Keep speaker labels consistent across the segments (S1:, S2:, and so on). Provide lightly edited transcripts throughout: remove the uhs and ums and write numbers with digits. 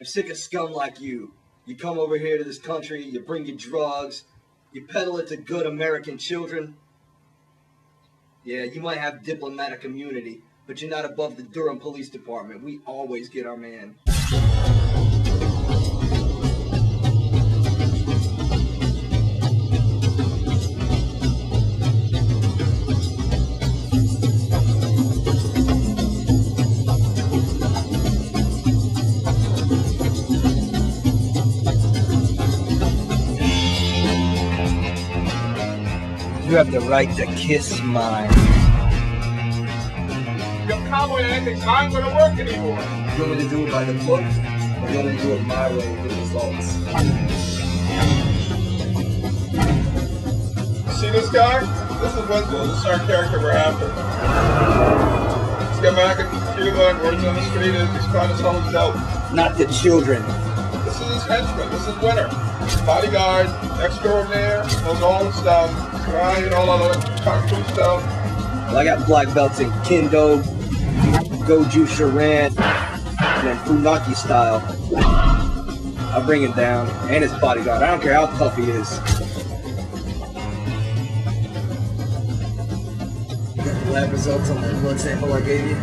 S1: I'm sick of scum like you. You come over here to this country, you bring your drugs, you peddle it to good American children. Yeah, you might have diplomatic immunity, but you're not above the Durham Police Department. We always get our man. You have the right to kiss mine.
S2: Your cowboy antics aren't going to work anymore.
S1: You want me to do it by the book, or you want me to do it my way with results?
S2: See this guy? This is Winslow. This is our character we're after. He's got American Cuba, works on the street, he's trying to sell his dope.
S1: Not the children.
S2: This is his henchman. This is Winter. Bodyguard, extraordinaire, knows all the stuff. Right, and all other kung fu stuff.
S1: Well, I got black belts in Kendo, Goju Sharan, and then Funaki style. I'll bring him down, and his bodyguard. I don't care how tough he is. Got the lab results on the blood sample I gave you.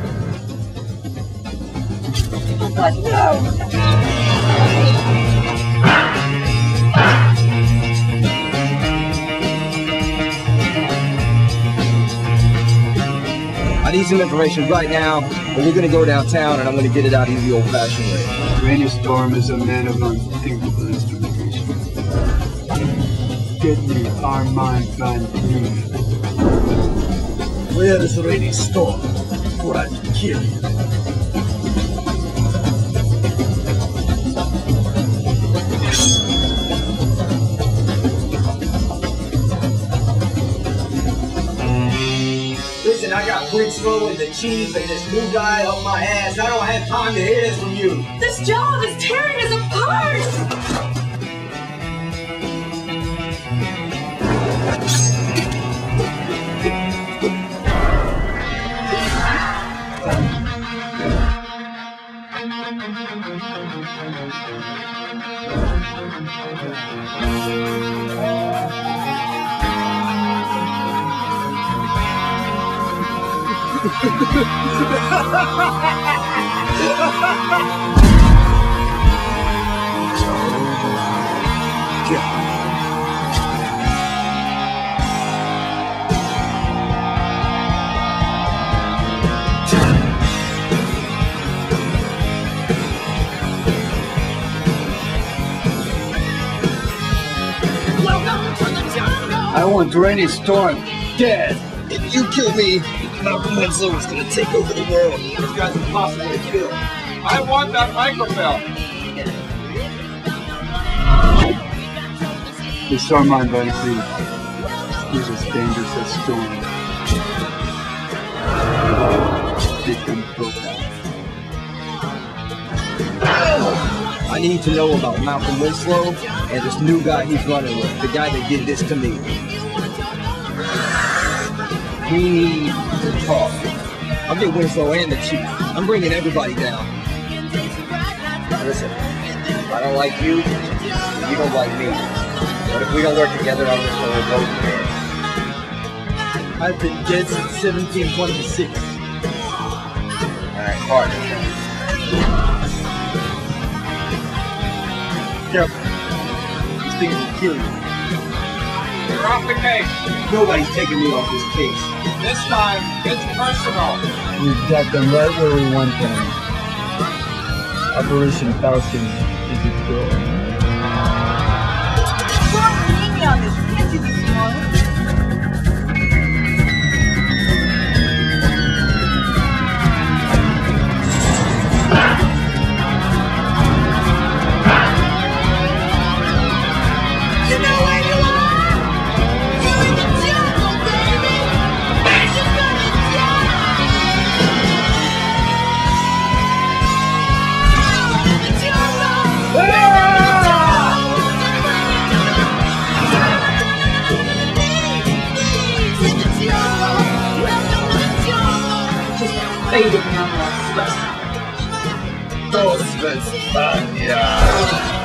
S1: What? No! I need some information right now, but we're gonna go downtown and I'm gonna get it out of the old-fashioned way.
S3: Rainy Storm is a man of unthinkable instrumentation. Get me Armand Van Cleef.
S1: Where is Rainy Storm? Or I can kill you. Listen, I got Winslow and the Chief and this new guy up my ass. I don't have time to hear this from you.
S4: This job is tearing us apart!
S3: I want Rainy Storm dead.
S1: If you kill me, Malcolm Winslow is gonna take over the world. This guy's impossible to kill.
S2: I want that microfilm.
S3: This Armand Van Cleef is as dangerous as Storm. Victim profile.
S1: I need to know about Malcolm Winslow and this new guy he's running with, the guy that did this to me. We need to talk. I'll get Winslow and the Chief. I'm bringing everybody down. Listen, I don't like you, you don't like me. But if we don't work together, I'm just gonna go dead. I've been dead since 1726. Alright, partner. Careful. These things will kill you.
S2: You're off the case.
S1: Nobody's taking me off this case.
S2: This time, it's personal.
S3: We've got them right where we want them. Operation Falcon is its goal.
S4: Don't me on this. Can't you be smart? You know where you are? You're in the jungle, baby! You're gonna die! In the jungle! In the jungle!
S2: Masturbatory.